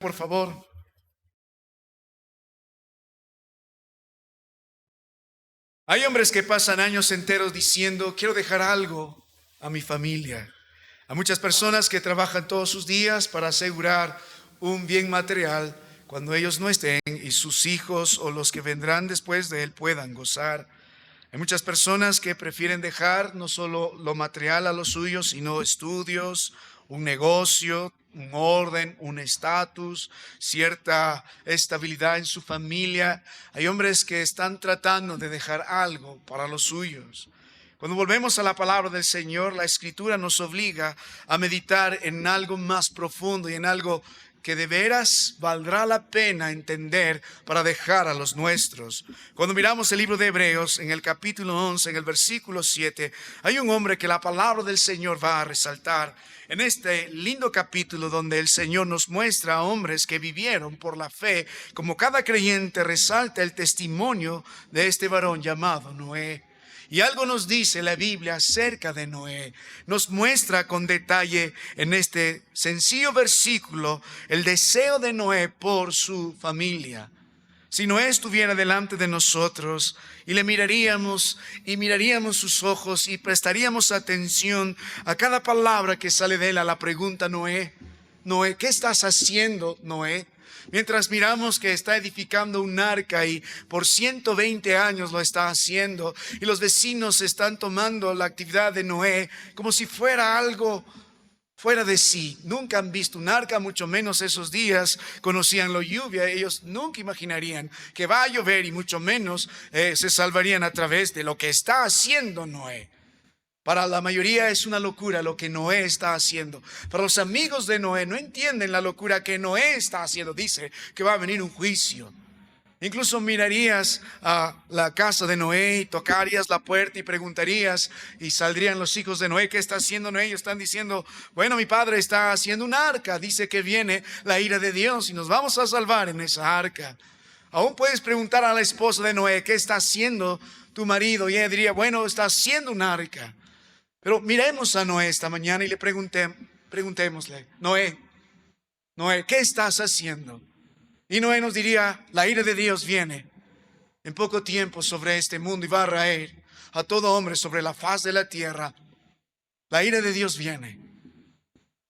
Por favor. Hay hombres que pasan años enteros diciendo, quiero dejar algo a mi familia. Hay muchas personas que trabajan todos sus días para asegurar un bien material cuando ellos no estén y sus hijos o los que vendrán después de él puedan gozar. Hay muchas personas que prefieren dejar no solo lo material a los suyos, sino estudios, un negocio, un orden, un estatus, cierta estabilidad en su familia. Hay hombres que están tratando de dejar algo para los suyos. Cuando volvemos a la palabra del Señor, la Escritura nos obliga a meditar en algo más profundo y en algo que de veras valdrá la pena entender para dejar a los nuestros. Cuando miramos el libro de Hebreos, en el capítulo 11, en el versículo 7, hay un hombre que la palabra del Señor va a resaltar. En este lindo capítulo donde el Señor nos muestra a hombres que vivieron por la fe, como cada creyente resalta el testimonio de este varón llamado Noé. Y algo nos dice la Biblia acerca de Noé. Nos muestra con detalle en este sencillo versículo el deseo de Noé por su familia. Si Noé estuviera delante de nosotros y le miraríamos sus ojos y prestaríamos atención a cada palabra que sale de él, a la pregunta, Noé, ¿qué estás haciendo, Noé? Mientras miramos que está edificando un arca y por 120 años lo está haciendo y los vecinos están tomando la actividad de Noé como si fuera algo fuera de sí. Nunca han visto un arca, mucho menos esos días conocían la lluvia. Ellos nunca imaginarían que va a llover y mucho menos se salvarían a través de lo que está haciendo Noé. Para la mayoría es una locura lo que Noé está haciendo. Para los amigos de Noé no entienden la locura que Noé está haciendo. Dice que va a venir un juicio. Incluso mirarías a la casa de Noé y tocarías la puerta y preguntarías y saldrían los hijos de Noé. ¿Qué está haciendo Noé? Ellos están diciendo, bueno, mi padre está haciendo un arca. Dice que viene la ira de Dios y nos vamos a salvar en esa arca. Aún puedes preguntar a la esposa de Noé, ¿qué está haciendo tu marido? Y ella diría, bueno, está haciendo un arca. Pero miremos a Noé esta mañana y le preguntémosle, Noé, ¿qué estás haciendo? Y Noé nos diría, la ira de Dios viene en poco tiempo sobre este mundo y va a raer a todo hombre sobre la faz de la tierra. La ira de Dios viene.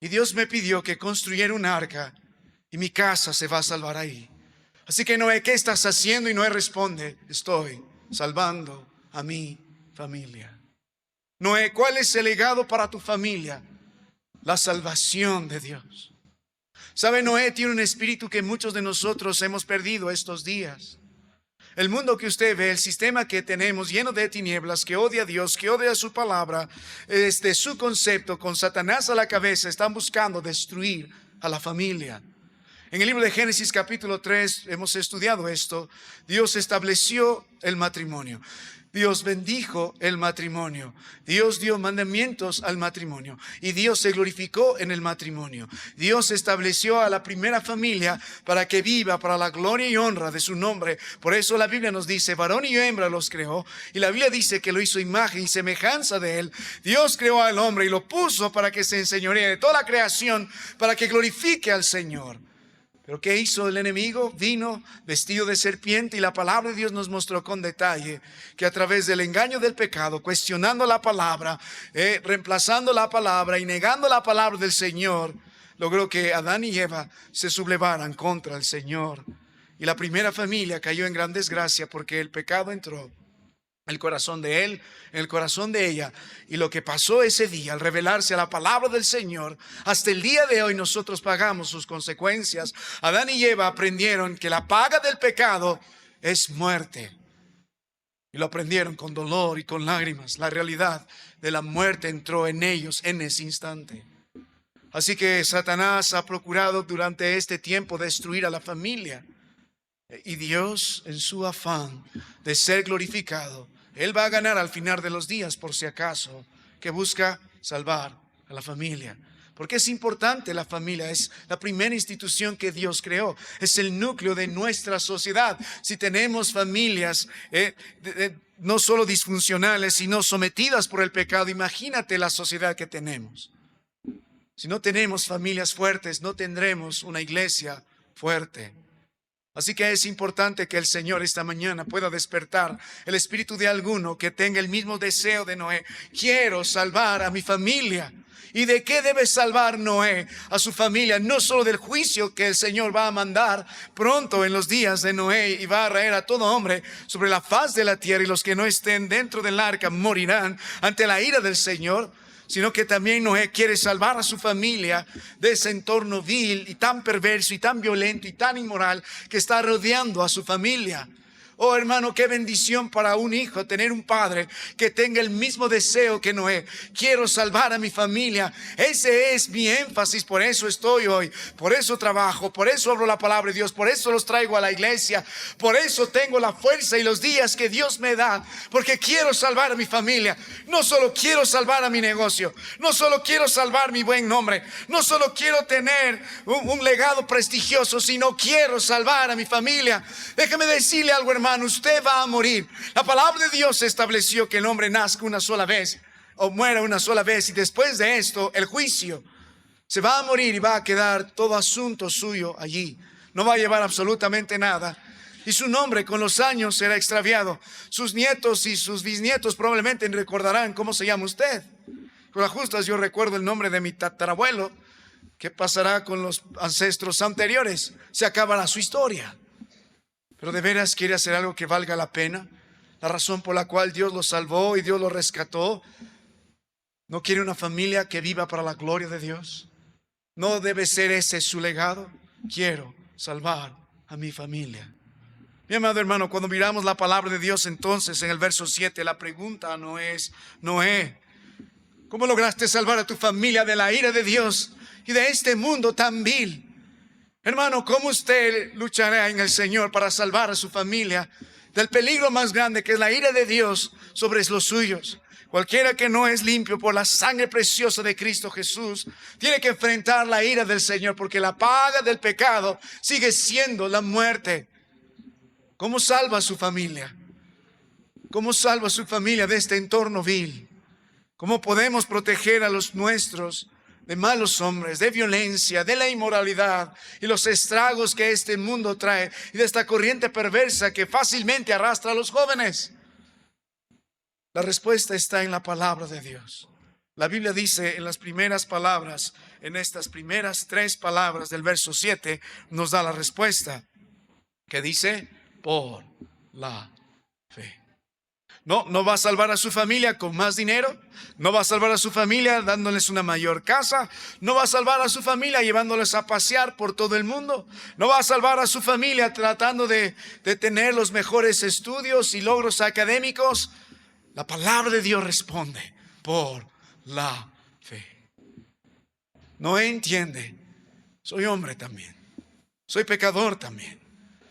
Y Dios me pidió que construyera un arca y mi casa se va a salvar ahí. Así que Noé, ¿qué estás haciendo? Y Noé responde, estoy salvando a mi familia. Noé, ¿cuál es el legado para tu familia? La salvación de Dios. ¿Sabe? Noé tiene un espíritu que muchos de nosotros hemos perdido estos días. El mundo que usted ve, el sistema que tenemos lleno de tinieblas, que odia a Dios, que odia su palabra, su concepto, con Satanás a la cabeza, están buscando destruir a la familia. En el libro de Génesis capítulo 3 hemos estudiado esto. Dios estableció el matrimonio. Dios bendijo el matrimonio. Dios dio mandamientos al matrimonio. Y Dios se glorificó en el matrimonio. Dios estableció a la primera familia para que viva para la gloria y honra de su nombre. Por eso la Biblia nos dice, varón y hembra los creó. Y la Biblia dice que lo hizo imagen y semejanza de él. Dios creó al hombre y lo puso para que se enseñoree de toda la creación, para que glorifique al Señor. Pero ¿qué hizo el enemigo? Vino vestido de serpiente y la palabra de Dios nos mostró con detalle que a través del engaño del pecado, cuestionando la palabra, reemplazando la palabra y negando la palabra del Señor, logró que Adán y Eva se sublevaran contra el Señor. Y la primera familia cayó en gran desgracia porque el pecado entró en el corazón de él, en el corazón de ella. Y lo que pasó ese día, al revelarse a la palabra del Señor, hasta el día de hoy nosotros pagamos sus consecuencias. Adán y Eva aprendieron que la paga del pecado es muerte. Y lo aprendieron con dolor y con lágrimas. La realidad de la muerte entró en ellos en ese instante. Así que Satanás ha procurado durante este tiempo destruir a la familia. Y Dios, en su afán de ser glorificado, Él va a ganar al final de los días, por si acaso, que busca salvar a la familia. Porque es importante la familia, es la primera institución que Dios creó, es el núcleo de nuestra sociedad. Si tenemos familias no solo disfuncionales, sino sometidas por el pecado, imagínate la sociedad que tenemos. Si no tenemos familias fuertes, no tendremos una iglesia fuerte. Así que es importante que el Señor esta mañana pueda despertar el espíritu de alguno que tenga el mismo deseo de Noé. Quiero salvar a mi familia. ¿Y de qué debe salvar Noé a su familia? No solo del juicio que el Señor va a mandar pronto en los días de Noé y va a raer a todo hombre sobre la faz de la tierra, y los que no estén dentro del arca morirán ante la ira del Señor, sino que también Noé quiere salvar a su familia de ese entorno vil y tan perverso y tan violento y tan inmoral que está rodeando a su familia. Oh hermano, qué bendición para un hijo tener un padre que tenga el mismo deseo que Noé. Quiero salvar a mi familia. Ese es mi énfasis, por eso estoy hoy, por eso trabajo, por eso hablo la palabra de Dios, por eso los traigo a la iglesia, por eso tengo la fuerza y los días que Dios me da, porque quiero salvar a mi familia. No solo quiero salvar a mi negocio, no solo quiero salvar mi buen nombre, no solo quiero tener un legado prestigioso, sino quiero salvar a mi familia. Déjame decirle algo, hermano. Usted va a morir. La palabra de Dios estableció que el hombre nazca una sola vez o muera una sola vez, y después de esto el juicio. Se va a morir y va a quedar todo asunto suyo allí. No va a llevar absolutamente nada, y su nombre con los años será extraviado. Sus nietos y sus bisnietos probablemente recordarán cómo se llama usted. Con las justas yo recuerdo el nombre de mi tatarabuelo. ¿Qué pasará con los ancestros anteriores? Se acabará su historia. Pero de veras quiere hacer algo que valga la pena. La razón por la cual Dios lo salvó y Dios lo rescató. ¿No quiere una familia que viva para la gloria de Dios? ¿No debe ser ese su legado? Quiero salvar a mi familia. Mi amado hermano, cuando miramos la palabra de Dios, entonces en el verso 7, la pregunta no es: Noé, ¿cómo lograste salvar a tu familia de la ira de Dios y de este mundo tan vil? Hermano, ¿cómo usted luchará en el Señor para salvar a su familia del peligro más grande, que es la ira de Dios sobre los suyos? Cualquiera que no es limpio por la sangre preciosa de Cristo Jesús tiene que enfrentar la ira del Señor, porque la paga del pecado sigue siendo la muerte. ¿Cómo salva a su familia? ¿Cómo salva a su familia de este entorno vil? ¿Cómo podemos proteger a los nuestros de malos hombres, de violencia, de la inmoralidad y los estragos que este mundo trae, y de esta corriente perversa que fácilmente arrastra a los jóvenes? La respuesta está en la palabra de Dios. La Biblia dice en las primeras palabras, en estas primeras 3 palabras del verso 7, nos da la respuesta, que dice: por la fe. No va a salvar a su familia con más dinero. No va a salvar a su familia dándoles una mayor casa. No va a salvar a su familia llevándoles a pasear por todo el mundo. No va a salvar a su familia tratando de tener los mejores estudios y logros académicos. La palabra de Dios responde: por la fe. No entiende. Soy hombre también. Soy pecador también.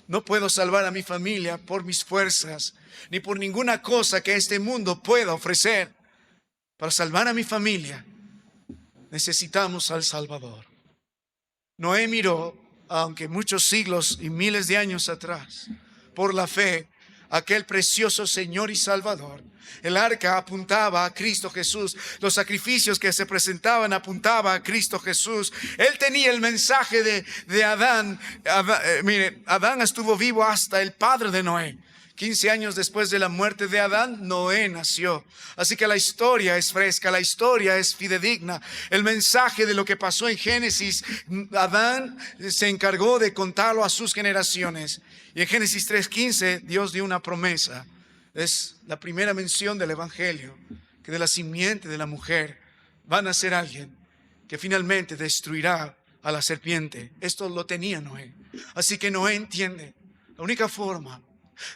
No puedo salvar a mi familia por mis fuerzas, ni por ninguna cosa que este mundo pueda ofrecer. Para salvar a mi familia, necesitamos al Salvador. Noé miró, aunque muchos siglos y miles de años atrás, por la fe, aquel precioso Señor y Salvador. El arca apuntaba a Cristo Jesús. Los sacrificios que se presentaban apuntaban a Cristo Jesús. Él tenía el mensaje de Adán. Mire, Adán estuvo vivo hasta el padre de Noé. 15 años después de la muerte de Adán, Noé nació. Así que la historia es fresca, la historia es fidedigna. El mensaje de lo que pasó en Génesis, Adán se encargó de contarlo a sus generaciones. Y en Génesis 3:15, Dios dio una promesa. Es la primera mención del Evangelio, que de la simiente de la mujer va a nacer alguien que finalmente destruirá a la serpiente. Esto lo tenía Noé. Así que Noé entiende: la única forma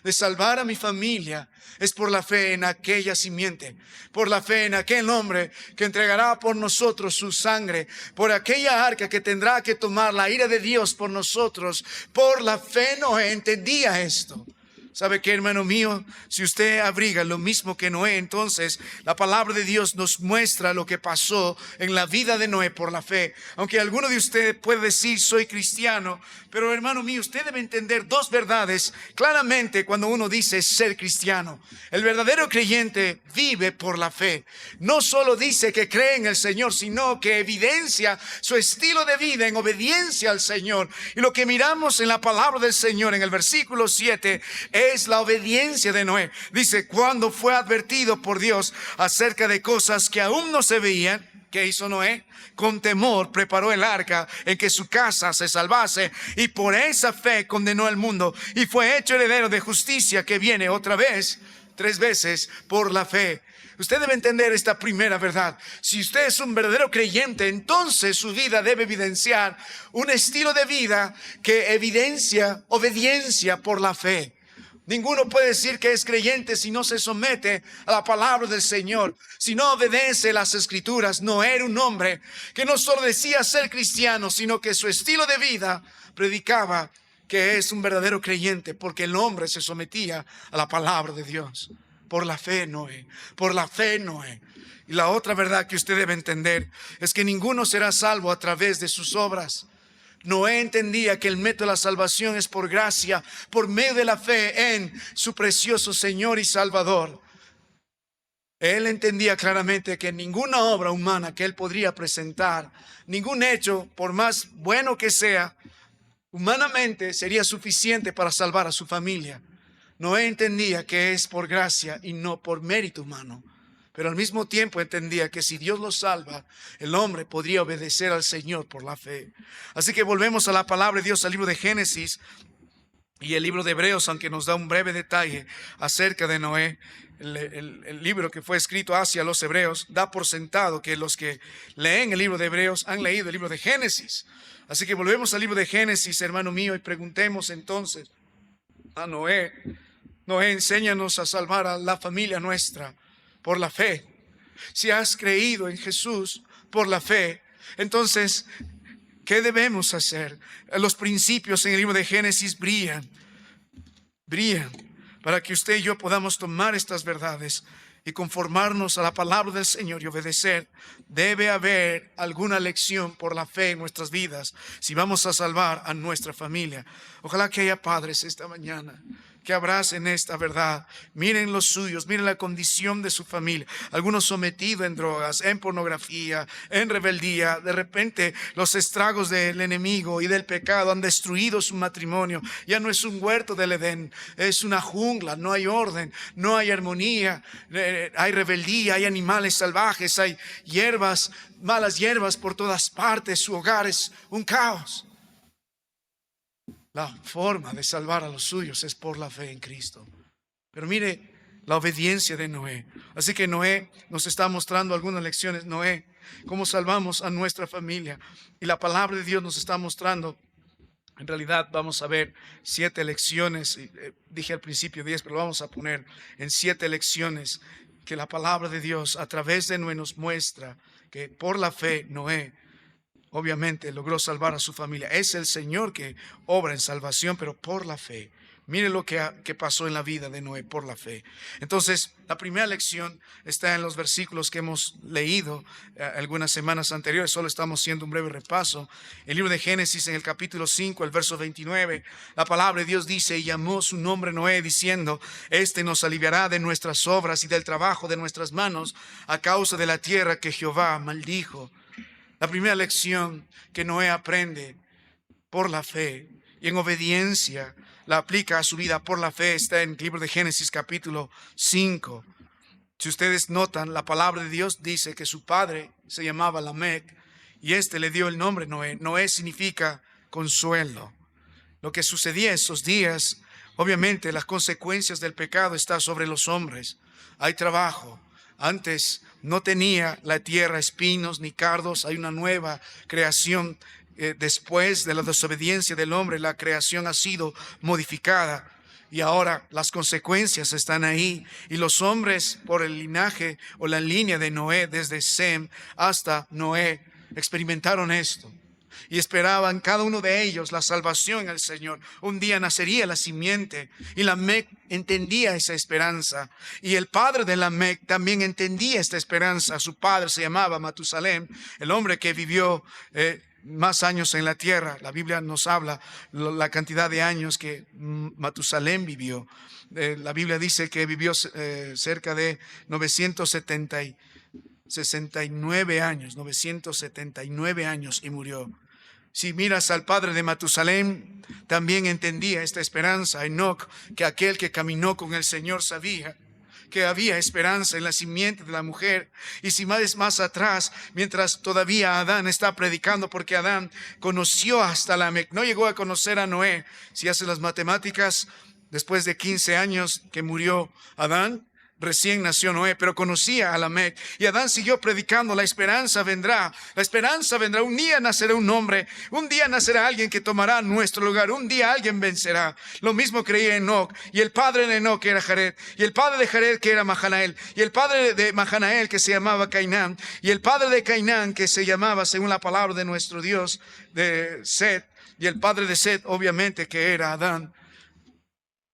de salvar a mi familia es por la fe en aquella simiente, por la fe en aquel hombre que entregará por nosotros su sangre, por aquella arca que tendrá que tomar la ira de Dios por nosotros. Por la fe Noé entendía esto. ¿Sabe qué, hermano mío? Si usted abriga lo mismo que Noé, entonces la palabra de Dios nos muestra lo que pasó en la vida de Noé por la fe. Aunque alguno de ustedes puede decir, soy cristiano, pero hermano mío, usted debe entender dos verdades claramente cuando uno dice ser cristiano. El verdadero creyente vive por la fe. No solo dice que cree en el Señor, sino que evidencia su estilo de vida en obediencia al Señor. Y lo que miramos en la palabra del Señor en el versículo 7 es la obediencia de Noé. Dice, cuando fue advertido por Dios acerca de cosas que aún no se veían, ¿qué hizo Noé? Con temor preparó el arca en que su casa se salvase, y por esa fe condenó al mundo y fue hecho heredero de justicia, que viene otra vez, 3 veces, por la fe. Usted debe entender esta primera verdad. Si usted es un verdadero creyente, entonces su vida debe evidenciar un estilo de vida que evidencia obediencia por la fe. Ninguno puede decir que es creyente si no se somete a la palabra del Señor, si no obedece las Escrituras. No era un hombre que no solo decía ser cristiano, sino que su estilo de vida predicaba que es un verdadero creyente, porque el hombre se sometía a la palabra de Dios. Por la fe, Noé. Por la fe, Noé. Y la otra verdad que usted debe entender es que ninguno será salvo a través de sus obras. Noé entendía que el método de la salvación es por gracia, por medio de la fe en su precioso Señor y Salvador. Él entendía claramente que ninguna obra humana que él podría presentar, ningún hecho, por más bueno que sea, humanamente sería suficiente para salvar a su familia. Noé entendía que es por gracia y no por mérito humano. Pero al mismo tiempo entendía que si Dios lo salva, el hombre podría obedecer al Señor por la fe. Así que volvemos a la palabra de Dios, al libro de Génesis y el libro de Hebreos, aunque nos da un breve detalle acerca de Noé. El libro que fue escrito hacia los hebreos da por sentado que los que leen el libro de Hebreos han leído el libro de Génesis. Así que volvemos al libro de Génesis, hermano mío, y preguntemos entonces a Noé: Noé, enséñanos a salvar a la familia nuestra por la fe. Si has creído en Jesús por la fe, entonces, ¿qué debemos hacer? Los principios en el libro de Génesis brillan para que usted y yo podamos tomar estas verdades y conformarnos a la palabra del Señor y obedecer. Debe haber alguna lección por la fe en nuestras vidas si vamos a salvar a nuestra familia. Ojalá que haya padres esta mañana que abracen esta verdad. Miren los suyos, miren la condición de su familia. Algunos sometidos en drogas, en pornografía, en rebeldía. De repente los estragos del enemigo y del pecado han destruido su matrimonio. Ya no es un huerto del Edén, es una jungla. No hay orden, no hay armonía, hay rebeldía, hay animales salvajes, hay hierbas, malas hierbas por todas partes. Su hogar es un caos. La forma de salvar a los suyos es por la fe en Cristo. Pero mire la obediencia de Noé. Así que Noé nos está mostrando algunas lecciones. Noé, cómo salvamos a nuestra familia. Y la palabra de Dios nos está mostrando. En realidad vamos a ver 7 lecciones. Dije al principio 10, pero lo vamos a poner en 7 lecciones que la palabra de Dios a través de Noé nos muestra que por la fe Noé obviamente logró salvar a su familia. Es el Señor que obra en salvación, pero por la fe. Mire lo que pasó en la vida de Noé por la fe. Entonces, la primera lección está en los versículos que hemos leído algunas semanas anteriores. Solo estamos haciendo un breve repaso. El libro de Génesis, en el capítulo 5, el verso 29, la palabra de Dios dice: y llamó su nombre Noé, diciendo: este nos aliviará de nuestras obras y del trabajo de nuestras manos, a causa de la tierra que Jehová maldijo. La primera lección que Noé aprende por la fe y en obediencia la aplica a su vida por la fe está en el libro de Génesis capítulo 5. Si ustedes notan, la palabra de Dios dice que su padre se llamaba Lamec y este le dio el nombre Noé. Noé significa consuelo. Lo que sucedía esos días, obviamente las consecuencias del pecado están sobre los hombres. Hay trabajo. Antes no tenía la tierra espinos ni cardos. Hay una nueva creación. Después de la desobediencia del hombre, la creación ha sido modificada. Y ahora las consecuencias están ahí. Y los hombres, por el linaje o la línea de Noé, desde Sem hasta Noé, experimentaron esto. y esperaban cada uno de ellos la salvación en el Señor. Un día nacería la simiente y Lamec entendía esa esperanza. Y el padre de Lamec también entendía esta esperanza. Su padre se llamaba Matusalem, el hombre que vivió más años en la tierra. La Biblia nos habla la cantidad de años que Matusalem vivió. La Biblia dice que vivió cerca de 979 años y murió. Si miras al padre de Matusalem, también entendía esta esperanza. Enoc, que aquel que caminó con el Señor sabía que había esperanza en la simiente de la mujer. Y si más atrás, mientras todavía Adán está predicando, porque Adán conoció hasta Lamec, no llegó a conocer a Noé. Si haces las matemáticas, después de 15 años que murió Adán, recién nació Noé, pero conocía a Lamec. Y Adán siguió predicando: la esperanza vendrá, la esperanza vendrá. Un día nacerá un hombre, un día nacerá alguien que tomará nuestro lugar, un día alguien vencerá. Lo mismo creía Enoc, y el padre de Enoc era Jared, y el padre de Jared que era Mahanael, y el padre de Mahanael que se llamaba Cainán, y el padre de Cainán que se llamaba, según la palabra de nuestro Dios, de Set, y el padre de Set obviamente que era Adán.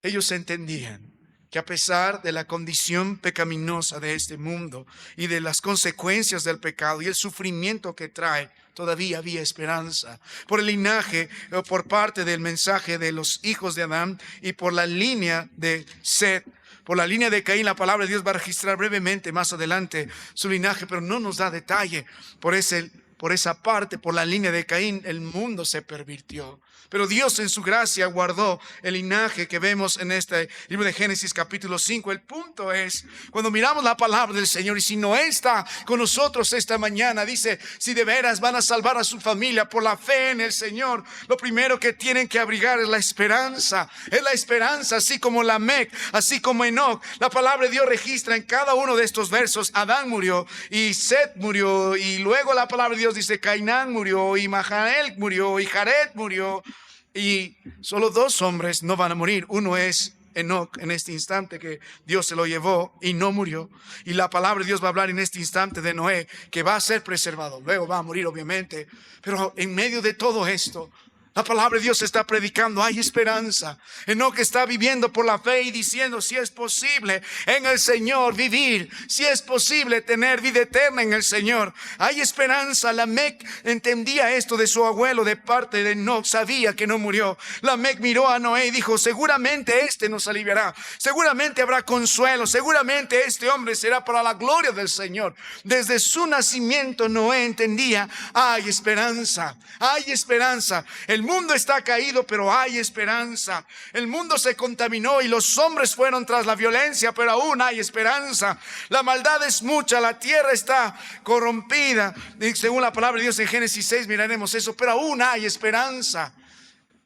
Ellos entendían que a pesar de la condición pecaminosa de este mundo y de las consecuencias del pecado y el sufrimiento que trae, todavía había esperanza. Por el linaje, por parte del mensaje de los hijos de Adán y por la línea de Set, por la línea de Caín, la palabra de Dios va a registrar brevemente más adelante su linaje, pero no nos da detalle. Por esa parte, por la línea de Caín, el mundo se pervirtió. Pero Dios en su gracia guardó el linaje que vemos en este libro de Génesis capítulo 5. El punto es, cuando miramos la palabra del Señor, y si Noé está con nosotros esta mañana, dice, si de veras van a salvar a su familia por la fe en el Señor, lo primero que tienen que abrigar es la esperanza. Es la esperanza, así como Lamec, así como Enoc. La palabra de Dios registra en cada uno de estos versos: Adán murió y Set murió, y luego la palabra de Dios dice Cainán murió y Mahanael murió y Jared murió. Y solo dos hombres no van a morir. Uno es Enoc, en este instante que Dios se lo llevó y no murió. Y la palabra de Dios va a hablar en este instante de Noé, que va a ser preservado. Luego va a morir obviamente. Pero en medio de todo esto, la palabra de Dios está predicando: hay esperanza. Enoc está viviendo por la fe y diciendo: si es posible en el Señor vivir, si es posible tener vida eterna en el Señor, hay esperanza. Lamec entendía esto de su abuelo de parte de Enoc, sabía que no murió. Lamec miró a Noé y dijo: seguramente este nos aliviará, seguramente habrá consuelo, seguramente este hombre será para la gloria del Señor. Desde su nacimiento Noé entendía: hay esperanza, hay esperanza. El mundo está caído, pero hay esperanza. El mundo se contaminó y los hombres fueron tras la violencia, pero aún hay esperanza. La maldad es mucha, la tierra está corrompida. Y según la palabra de Dios en Génesis 6 miraremos eso, pero aún hay esperanza.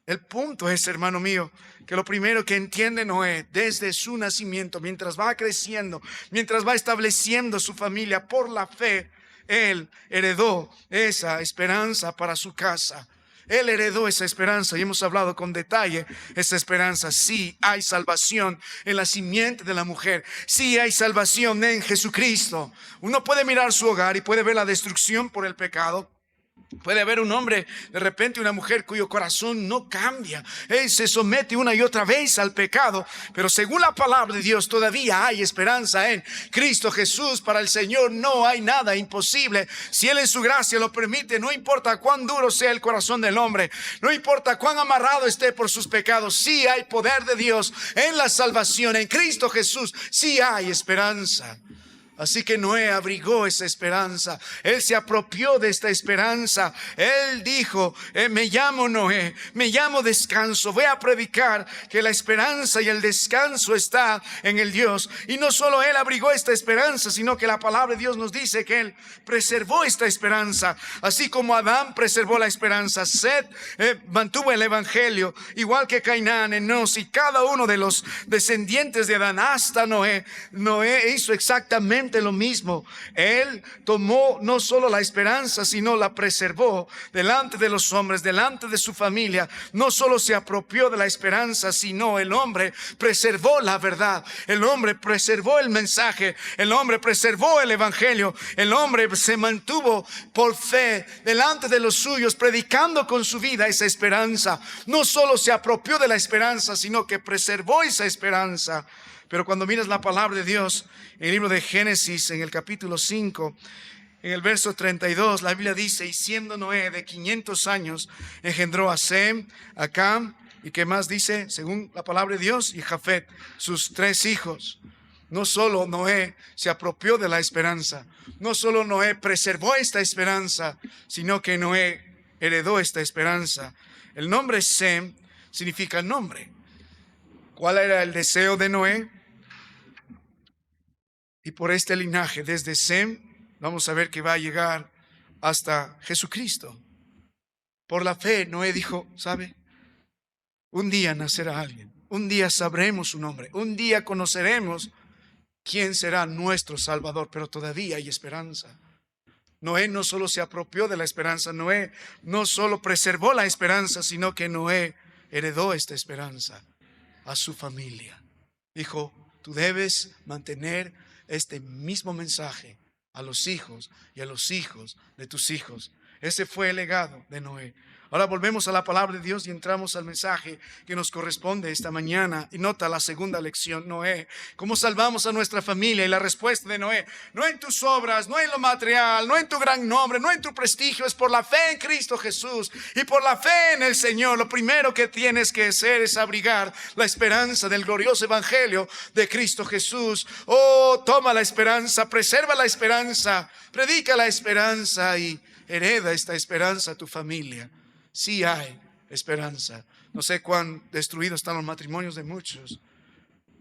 El punto es, hermano mío, que lo primero que entiende Noé desde su nacimiento, mientras va creciendo, mientras va estableciendo su familia por la fe, él heredó esa esperanza para su casa. Él heredó esa esperanza y hemos hablado con detalle esa esperanza. Sí hay salvación en la simiente de la mujer. Sí hay salvación en Jesucristo. Uno puede mirar su hogar y puede ver la destrucción por el pecado. Puede haber un hombre, de repente una mujer cuyo corazón no cambia. Él se somete una y otra vez al pecado. Pero según la palabra de Dios todavía hay esperanza en Cristo Jesús. Para el Señor no hay nada imposible. Si Él en su gracia lo permite, no importa cuán duro sea el corazón del hombre, no importa cuán amarrado esté por sus pecados, sí hay poder de Dios en la salvación. En Cristo Jesús sí hay esperanza. Así que Noé abrigó esa esperanza. Él se apropió de esta esperanza. Él dijo: me llamo Noé, me llamo descanso. Voy a predicar que la esperanza y el descanso está en el Dios. Y no solo él abrigó esta esperanza, sino que la palabra de Dios nos dice que él preservó esta esperanza. Así como Adán preservó la esperanza, Set mantuvo el evangelio, igual que Cainán, Enos y cada uno de los descendientes de Adán hasta Noé. Noé hizo exactamente exactamente lo mismo. Él tomó no solo la esperanza, sino la preservó delante de los hombres, delante de su familia. No solo se apropió de la esperanza, sino el hombre preservó la verdad. El hombre preservó el mensaje. El hombre preservó el evangelio. El hombre se mantuvo por fe delante de los suyos, predicando con su vida esa esperanza. No solo se apropió de la esperanza, sino que preservó esa esperanza. Pero cuando miras la palabra de Dios en el libro de Génesis, en el capítulo 5, en el verso 32, la Biblia dice: y siendo Noé de 500 años, engendró a Sem, a Cam, y ¿qué más dice? Según la palabra de Dios, y Jafet, sus 3 hijos. No solo Noé se apropió de la esperanza, no solo Noé preservó esta esperanza, sino que Noé heredó esta esperanza. El nombre Sem significa nombre. ¿Cuál era el deseo de Noé? Y por este linaje, desde Sem, vamos a ver que va a llegar hasta Jesucristo. Por la fe, Noé dijo: ¿sabe? Un día nacerá alguien, un día sabremos su nombre, un día conoceremos quién será nuestro Salvador, pero todavía hay esperanza. Noé no solo se apropió de la esperanza, Noé no solo preservó la esperanza, sino que Noé heredó esta esperanza a su familia. Dijo: tú debes mantener este mismo mensaje a los hijos y a los hijos de tus hijos. Ese fue el legado de Noé. Ahora volvemos a la palabra de Dios y entramos al mensaje que nos corresponde esta mañana. Y nota la segunda lección: Noé. ¿Cómo salvamos a nuestra familia? Y la respuesta de Noé: no en tus obras, no en lo material, no en tu gran nombre, no en tu prestigio. Es por la fe en Cristo Jesús y por la fe en el Señor. Lo primero que tienes que hacer es abrigar la esperanza del glorioso evangelio de Cristo Jesús. Oh, toma la esperanza, preserva la esperanza, predica la esperanza y hereda esta esperanza a tu familia. Sí hay esperanza. No sé cuán destruidos están los matrimonios de muchos,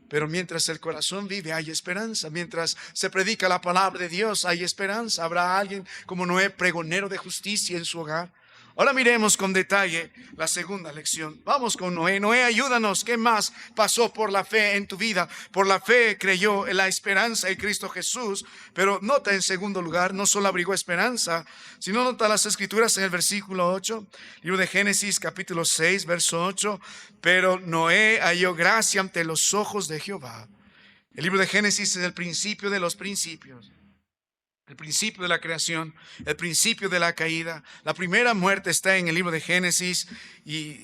pero mientras el corazón vive hay esperanza. Mientras se predica la palabra de Dios hay esperanza. Habrá alguien como Noé, pregonero de justicia en su hogar. Ahora miremos con detalle la segunda lección. Vamos con Noé. Noé, ayúdanos. ¿Qué más pasó por la fe en tu vida? Por la fe creyó en la esperanza en Cristo Jesús. Pero nota en segundo lugar, no solo abrigó esperanza, sino nota las escrituras en el versículo 8. Libro de Génesis capítulo 6, verso 8. Pero Noé halló gracia ante los ojos de Jehová. El libro de Génesis es el principio de los principios. El principio de la creación, el principio de la caída. La primera muerte está en el libro de Génesis y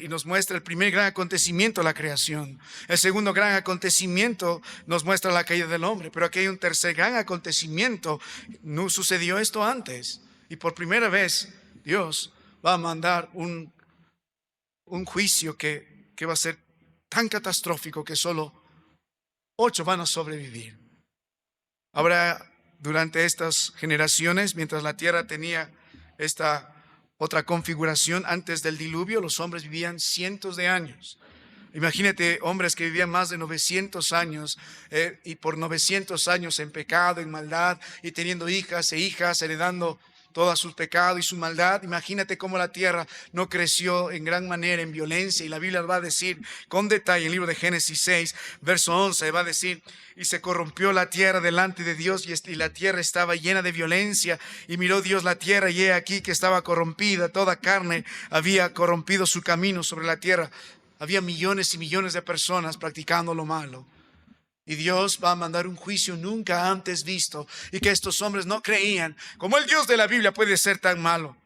nos muestra el primer gran acontecimiento de la creación. El segundo gran acontecimiento nos muestra la caída del hombre. Pero aquí hay un tercer gran acontecimiento. No sucedió esto antes. Y por primera vez Dios va a mandar un juicio que va a ser tan catastrófico que solo 8 van a sobrevivir. Habrá durante estas generaciones, mientras la tierra tenía esta otra configuración antes del diluvio, los hombres vivían cientos de años. Imagínate hombres que vivían más de 900 años y por 900 años en pecado, en maldad, y teniendo hijas e hijas, heredando todo su pecado y su maldad. Imagínate cómo la tierra no creció en gran manera en violencia. Y la Biblia va a decir con detalle en el libro de Génesis 6, verso 11, va a decir: y se corrompió la tierra delante de Dios, y la tierra estaba llena de violencia. Y miró Dios la tierra, y he aquí que estaba corrompida, toda carne había corrompido su camino sobre la tierra. Había millones y millones de personas practicando lo malo. Y Dios va a mandar un juicio nunca antes visto, y que estos hombres no creían. ¿Cómo el Dios de la Biblia puede ser tan malo?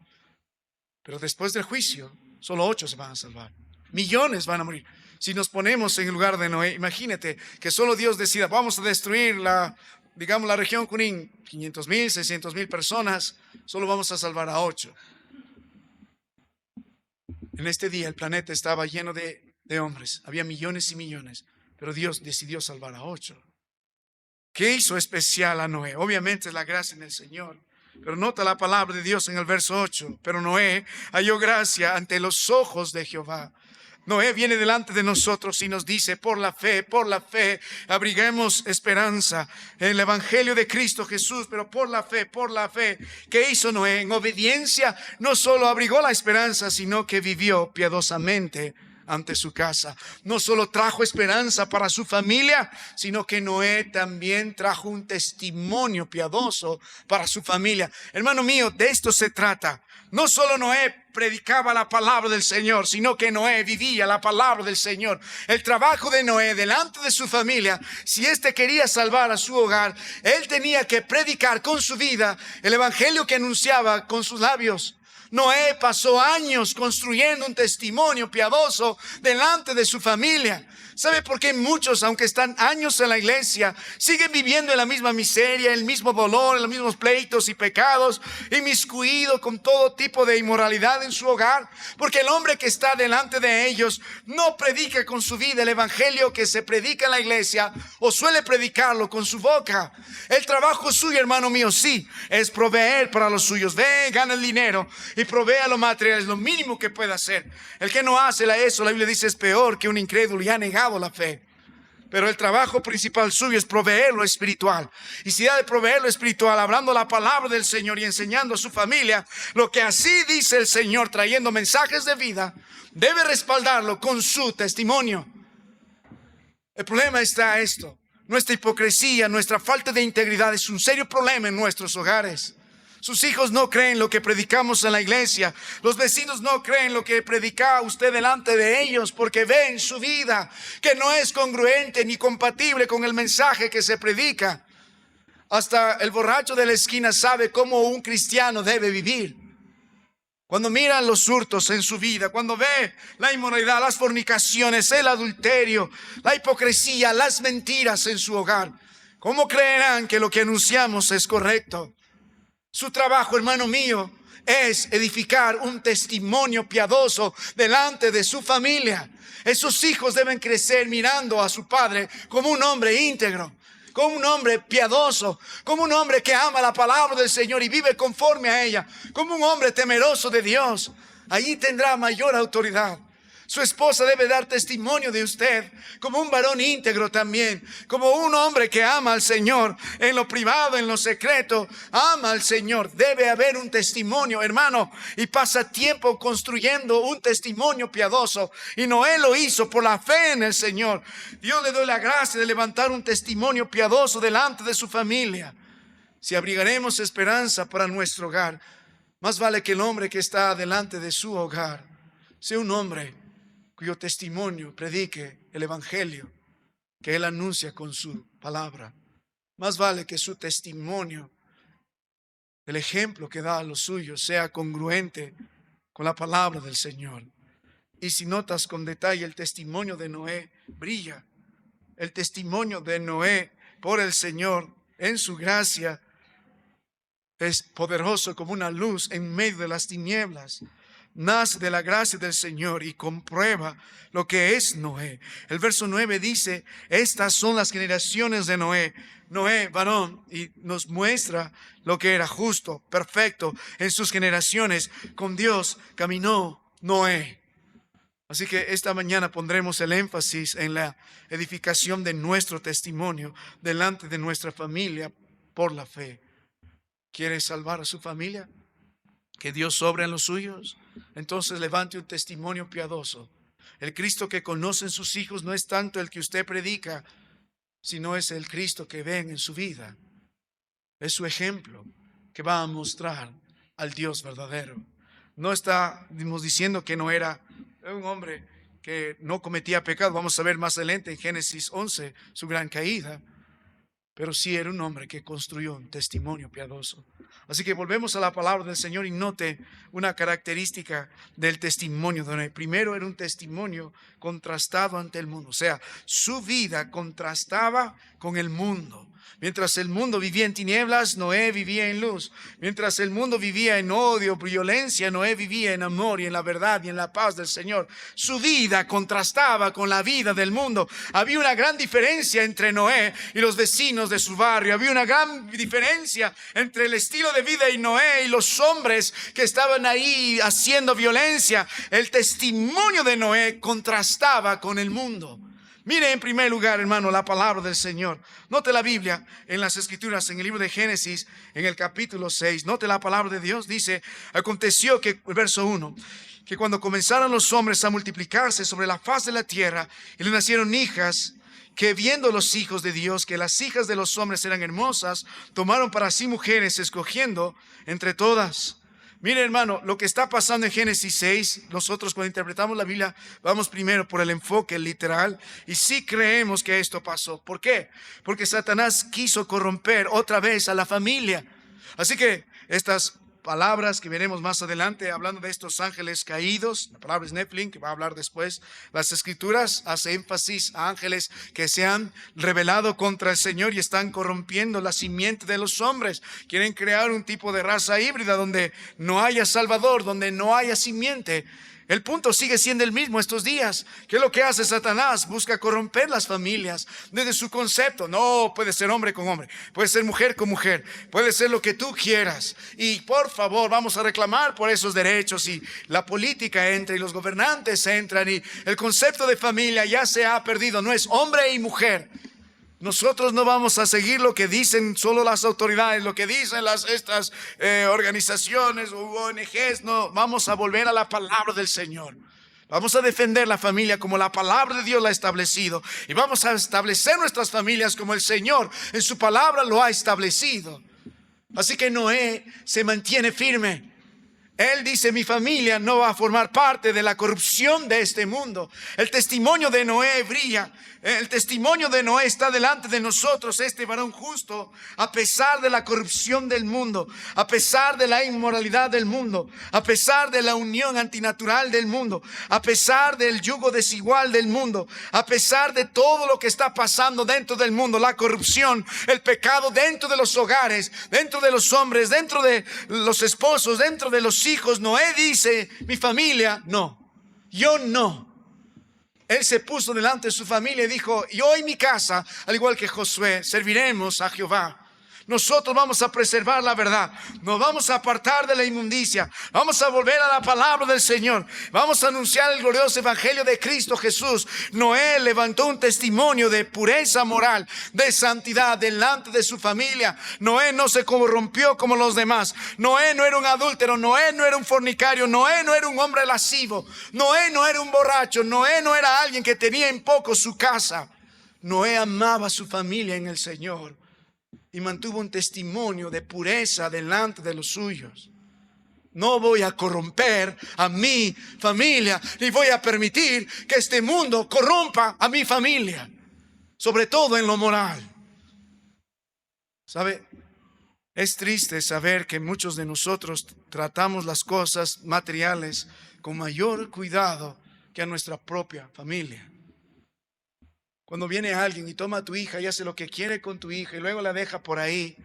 Pero después del juicio, solo 8 se van a salvar. Millones van a morir. Si nos ponemos en el lugar de Noé, imagínate que solo Dios decida: vamos a destruir la región Junín, 500,000, 600,000 personas, solo vamos a salvar a 8. En este día el planeta estaba lleno de hombres, había millones y millones. Pero Dios decidió salvar a 8. ¿Qué hizo especial a Noé? Obviamente es la gracia en el Señor. Pero nota la palabra de Dios en el verso 8. Pero Noé halló gracia ante los ojos de Jehová. Noé viene delante de nosotros y nos dice: por la fe, abriguemos esperanza en el evangelio de Cristo Jesús. Pero por la fe. ¿Qué hizo Noé? En obediencia no solo abrigó la esperanza, sino que vivió piadosamente ante su casa. No solo trajo esperanza para su familia, sino que Noé también trajo un testimonio piadoso para su familia. Hermano mío, de esto se trata. No solo Noé predicaba la palabra del Señor, sino que Noé vivía la palabra del Señor. El trabajo de Noé delante de su familia, si éste quería salvar a su hogar, él tenía que predicar con su vida el evangelio que anunciaba con sus labios. Noé pasó años construyendo un testimonio piadoso delante de su familia. ¿Sabe por qué muchos, aunque están años en la iglesia, siguen viviendo en la misma miseria, el mismo dolor, en los mismos pleitos y pecados, inmiscuido con todo tipo de inmoralidad en su hogar? Porque el hombre que está delante de ellos no predica con su vida el evangelio que se predica en la iglesia, o suele predicarlo con su boca. El trabajo suyo, hermano mío, sí, es proveer para los suyos. Ve, gana el dinero y provea lo material, es lo mínimo que puede hacer. El que no hace eso, la Biblia dice, es peor que un incrédulo y ha negado la fe. Pero el trabajo principal suyo es proveer lo espiritual. Y si ha de proveer lo espiritual, hablando la palabra del Señor y enseñando a su familia lo que así dice el Señor, trayendo mensajes de vida, debe respaldarlo con su testimonio. El problema está esto: nuestra hipocresía, nuestra falta de integridad es un serio problema en nuestros hogares. Sus hijos no creen lo que predicamos en la iglesia. Los vecinos no creen lo que predica usted delante de ellos, porque ven su vida que no es congruente ni compatible con el mensaje que se predica. Hasta el borracho de la esquina sabe cómo un cristiano debe vivir. Cuando miran los hurtos en su vida, cuando ve la inmoralidad, las fornicaciones, el adulterio, la hipocresía, las mentiras en su hogar, ¿cómo creerán que lo que anunciamos es correcto? Su trabajo, hermano mío, es edificar un testimonio piadoso delante de su familia. Esos hijos deben crecer mirando a su padre como un hombre íntegro, como un hombre piadoso, como un hombre que ama la palabra del Señor y vive conforme a ella, como un hombre temeroso de Dios. Allí tendrá mayor autoridad. Su esposa debe dar testimonio de usted como un varón íntegro también, como un hombre que ama al Señor en lo privado, en lo secreto, ama al Señor. Debe haber un testimonio, hermano, y pasa tiempo construyendo un testimonio piadoso. Y Noé lo hizo por la fe en el Señor. Dios le doy la gracia de levantar un testimonio piadoso delante de su familia. Si abrigaremos esperanza para nuestro hogar, más vale que el hombre que está delante de su hogar sea un hombre cuyo testimonio predique el evangelio que él anuncia con su palabra. Más vale que su testimonio, el ejemplo que da a los suyos, sea congruente con la palabra del Señor. Y si notas con detalle, el testimonio de Noé brilla. El testimonio de Noé por el Señor en su gracia es poderoso como una luz en medio de las tinieblas. Nace de la gracia del Señor y comprueba lo que es Noé. El verso 9 dice: estas son las generaciones de Noé. Noé, varón, y nos muestra lo que era justo, perfecto en sus generaciones. Con Dios caminó Noé. Así que esta mañana pondremos el énfasis en la edificación de nuestro testimonio delante de nuestra familia por la fe. ¿Quiere salvar a su familia? ¿Que Dios sobre en los suyos? Entonces levante un testimonio piadoso. El Cristo que conocen sus hijos no es tanto el que usted predica, sino es el Cristo que ven en su vida. Es su ejemplo que va a mostrar al Dios verdadero. No estamos diciendo que no era un hombre que no cometía pecado. Vamos a ver más adelante en Génesis 11 su gran caída. Pero sí era un hombre que construyó un testimonio piadoso. Así que volvemos a la palabra del Señor y note una característica del testimonio de Noé. Primero, era un testimonio contrastado ante el mundo. O sea, su vida contrastaba con el mundo. Mientras el mundo vivía en tinieblas, Noé vivía en luz. Mientras el mundo vivía en odio, violencia, Noé vivía en amor y en la verdad y en la paz del Señor. Su vida contrastaba con la vida del mundo. Había una gran diferencia entre Noé y los vecinos de su barrio. Había una gran diferencia entre el estilo de vida de Noé y los hombres que estaban ahí haciendo violencia. El testimonio de Noé contrastaba con el mundo. Mire en primer lugar, hermano, la palabra del Señor. Note la Biblia en las Escrituras, en el libro de Génesis, en el capítulo 6. Note la palabra de Dios. Dice, aconteció que, verso 1, que cuando comenzaron los hombres a multiplicarse sobre la faz de la tierra, y le nacieron hijas, que viendo los hijos de Dios, que las hijas de los hombres eran hermosas, tomaron para sí mujeres, escogiendo entre todas. Mire, hermano, lo que está pasando en Génesis 6, nosotros cuando interpretamos la Biblia, vamos primero por el enfoque literal, y sí creemos que esto pasó. ¿Por qué? Porque Satanás quiso corromper otra vez a la familia. Así que estas palabras que veremos más adelante, hablando de estos ángeles caídos, la palabra es Nephilim, que va a hablar después. Las Escrituras hace énfasis a ángeles que se han rebelado contra el Señor y están corrompiendo la simiente de los hombres. Quieren crear un tipo de raza híbrida donde no haya Salvador, donde no haya simiente. El punto sigue siendo el mismo estos días. ¿Qué es lo que hace Satanás? Busca corromper las familias desde su concepto. No puede ser hombre con hombre, puede ser mujer con mujer, puede ser lo que tú quieras. Y por favor, vamos a reclamar por esos derechos. Y la política entra y los gobernantes entran y el concepto de familia ya se ha perdido. No es hombre y mujer. Nosotros no vamos a seguir lo que dicen solo las autoridades, lo que dicen estas organizaciones o ONGs. No, vamos a volver a la palabra del Señor. Vamos a defender la familia como la palabra de Dios la ha establecido. Y vamos a establecer nuestras familias como el Señor en su palabra lo ha establecido. Así que Noé se mantiene firme. Él dice, mi familia no va a formar parte de la corrupción de este mundo. El testimonio de Noé brilla. El testimonio de Noé está delante de nosotros, este varón justo, a pesar de la corrupción del mundo, a pesar de la inmoralidad del mundo, a pesar de la unión antinatural del mundo, a pesar del yugo desigual del mundo, a pesar de todo lo que está pasando dentro del mundo, la corrupción, el pecado dentro de los hogares, dentro de los hombres, dentro de los esposos, dentro de los hijos. Noé dice, mi familia, no, yo no. Él se puso delante de su familia y dijo, yo y mi casa, al igual que Josué, serviremos a Jehová. Nosotros vamos a preservar la verdad, nos vamos a apartar de la inmundicia, vamos a volver a la palabra del Señor, vamos a anunciar el glorioso evangelio de Cristo Jesús. Noé levantó un testimonio de pureza moral, de santidad delante de su familia. Noé no se corrompió como los demás. Noé no era un adúltero, Noé no era un fornicario, Noé no era un hombre lascivo, Noé no era un borracho, Noé no era alguien que tenía en poco su casa. Noé amaba a su familia en el Señor y mantuvo un testimonio de pureza delante de los suyos. No voy a corromper a mi familia, ni voy a permitir que este mundo corrompa a mi familia, sobre todo en lo moral. ¿Sabe? Es triste saber que muchos de nosotros tratamos las cosas materiales con mayor cuidado que a nuestra propia familia. Cuando viene alguien y toma a tu hija y hace lo que quiere con tu hija y luego la deja por ahí,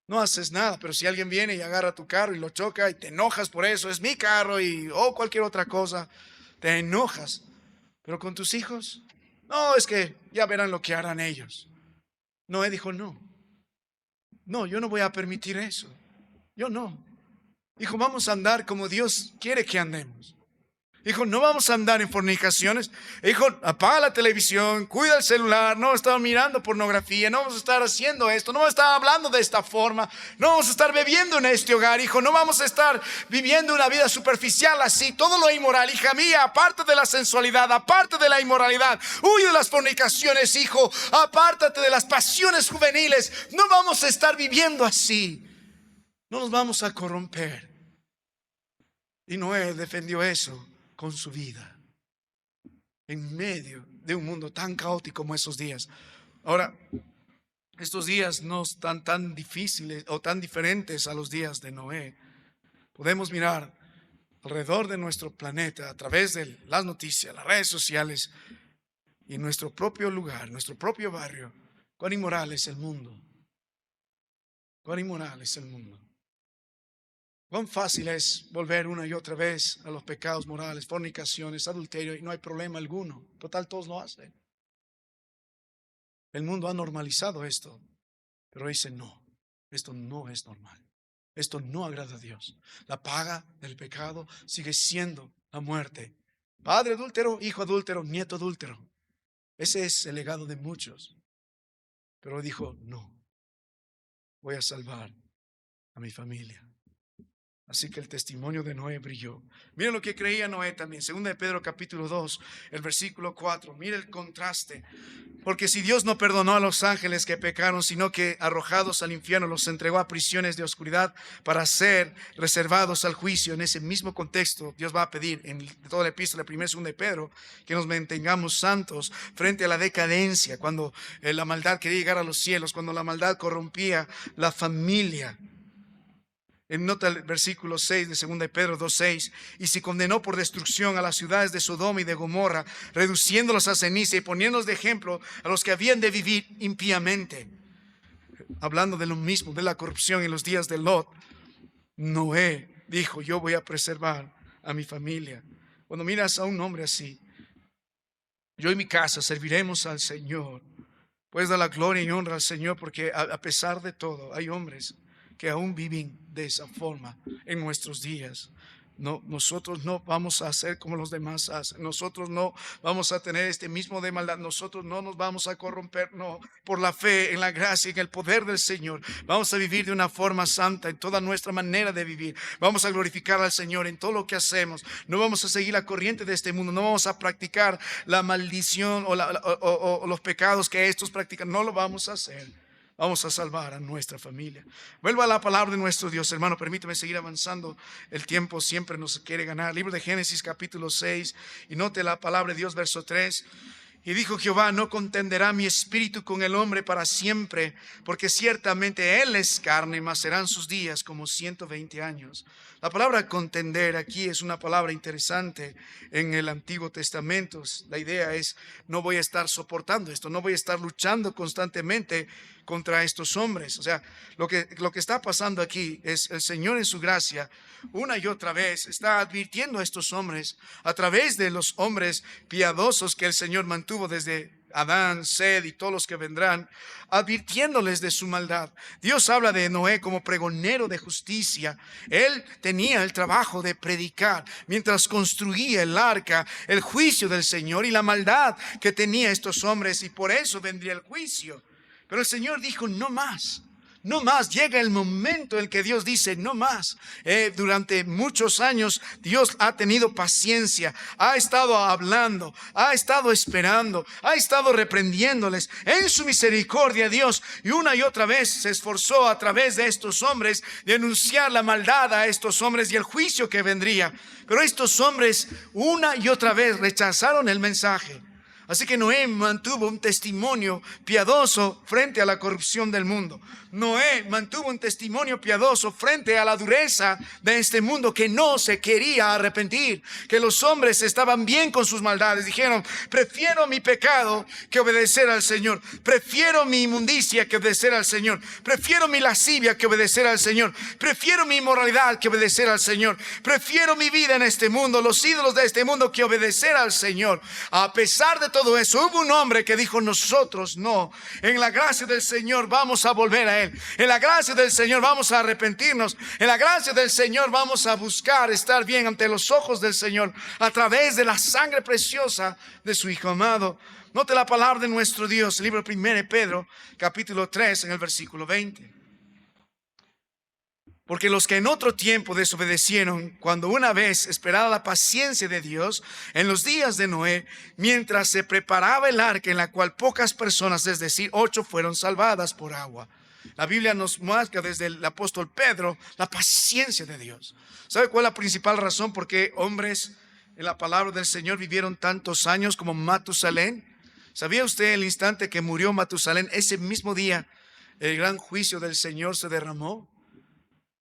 no haces nada. Pero si alguien viene y agarra tu carro y lo choca y te enojas por eso, es mi carro o cualquier otra cosa, te enojas. Pero con tus hijos, no, es que ya verán lo que harán ellos. Noé dijo, no, yo no voy a permitir eso. Yo no. Dijo, vamos a andar como Dios quiere que andemos. Dijo, no vamos a andar en fornicaciones. Dijo, apaga la televisión, cuida el celular, no estamos mirando pornografía, no vamos a estar haciendo esto, no vamos a estar hablando de esta forma, no vamos a estar bebiendo en este hogar. Hijo, no vamos a estar viviendo una vida superficial así, todo lo inmoral. Hija mía, aparte de la sensualidad, aparte de la inmoralidad, huye de las fornicaciones, hijo, apártate de las pasiones juveniles. No vamos a estar viviendo así, no nos vamos a corromper. Y Noé defendió eso con su vida en medio de un mundo tan caótico como esos días. Ahora, estos días no están tan difíciles o tan diferentes a los días de Noé. Podemos mirar alrededor de nuestro planeta a través de las noticias, las redes sociales y en nuestro propio lugar, nuestro propio barrio. Cuán inmoral es el mundo. Cuán inmoral es el mundo. Cuán fácil es volver una y otra vez a los pecados morales, fornicaciones, adulterio, y no hay problema alguno. Total, todos lo hacen. El mundo ha normalizado esto, pero dice no, esto no es normal. Esto no agrada a Dios. La paga del pecado sigue siendo la muerte. Padre adúltero, hijo adúltero, nieto adúltero. Ese es el legado de muchos. Pero dijo, no, voy a salvar a mi familia. Así que el testimonio de Noé brilló. Miren lo que creía Noé también. Segunda de Pedro capítulo 2, el versículo 4. Mira el contraste. Porque si Dios no perdonó a los ángeles que pecaron, sino que arrojados al infierno los entregó a prisiones de oscuridad para ser reservados al juicio. En ese mismo contexto, Dios va a pedir en toda la epístola, primera y segunda de Pedro, que nos mantengamos santos frente a la decadencia, cuando la maldad quería llegar a los cielos, cuando la maldad corrompía la familia. Nota el versículo 6 de 2 de Pedro 2:6. Y si condenó por destrucción a las ciudades de Sodoma y de Gomorra, reduciéndolos a ceniza y poniéndolos de ejemplo a los que habían de vivir impíamente. Hablando de lo mismo, de la corrupción en los días de Lot, Noé dijo, yo voy a preservar a mi familia. Cuando miras a un hombre así, yo y mi casa serviremos al Señor. Puedes dar la gloria y honra al Señor, porque a pesar de todo, hay hombres que aún viven de esa forma en nuestros días. No, nosotros no vamos a hacer como los demás hacen. Nosotros no vamos a tener este mismo de maldad. Nosotros no nos vamos a corromper, no, por la fe, en la gracia, en el poder del Señor. Vamos a vivir de una forma santa en toda nuestra manera de vivir. Vamos a glorificar al Señor en todo lo que hacemos. No vamos a seguir la corriente de este mundo. No vamos a practicar la maldición o los pecados que estos practican. No lo vamos a hacer. Vamos a salvar a nuestra familia. Vuelvo a la palabra de nuestro Dios, hermano. Permítame seguir avanzando. El tiempo siempre nos quiere ganar. Libro de Génesis capítulo 6. Y note la palabra de Dios, verso 3. Y dijo Jehová, no contenderá mi espíritu con el hombre para siempre, porque ciertamente él es carne, mas serán sus días como 120 años. La palabra contender aquí es una palabra interesante en el Antiguo Testamento. La idea es, no voy a estar soportando esto, no voy a estar luchando constantemente contra estos hombres. O sea, lo que está pasando aquí es el Señor en su gracia, una y otra vez, está advirtiendo a estos hombres a través de los hombres piadosos que el Señor mantuvo desde Adán, Sed y todos los que vendrán, advirtiéndoles de su maldad. Dios habla de Noé como pregonero de justicia. Él tenía el trabajo de predicar mientras construía el arca, el juicio del Señor y la maldad que tenía estos hombres, y por eso vendría el juicio. Pero el Señor dijo, no más. No más. Llega el momento en que Dios dice no más. Durante muchos años Dios ha tenido paciencia, ha estado hablando, ha estado esperando, ha estado reprendiéndoles en su misericordia. Dios y una y otra vez se esforzó a través de estos hombres de anunciar la maldad a estos hombres y el juicio que vendría. Pero estos hombres una y otra vez rechazaron el mensaje. Así que Noé mantuvo un testimonio piadoso frente a la corrupción del mundo. Noé mantuvo un testimonio piadoso frente a la dureza de este mundo que no se quería arrepentir, que los hombres estaban bien con sus maldades. Dijeron, prefiero mi pecado que obedecer al Señor. Prefiero mi inmundicia que obedecer al Señor. Prefiero mi lascivia que obedecer al Señor. Prefiero mi inmoralidad que obedecer al Señor. Prefiero mi vida en este mundo, los ídolos de este mundo, que obedecer al Señor. A pesar de todo eso, hubo un hombre que dijo, nosotros no. En la gracia del Señor vamos a volver a Él. En la gracia del Señor vamos a arrepentirnos. En la gracia del Señor vamos a buscar estar bien ante los ojos del Señor a través de la sangre preciosa de su Hijo amado. Note la palabra de nuestro Dios, el libro 1 de Pedro, capítulo 3, en el versículo 20. Porque los que en otro tiempo desobedecieron, cuando una vez esperaba la paciencia de Dios, en los días de Noé, mientras se preparaba el arca en la cual pocas personas, es decir, 8, fueron salvadas por agua. La Biblia nos muestra desde el apóstol Pedro la paciencia de Dios. ¿Sabe cuál es la principal razón por qué hombres en la palabra del Señor vivieron tantos años como Matusalén? ¿Sabía usted el instante que murió Matusalén? Ese mismo día el gran juicio del Señor se derramó.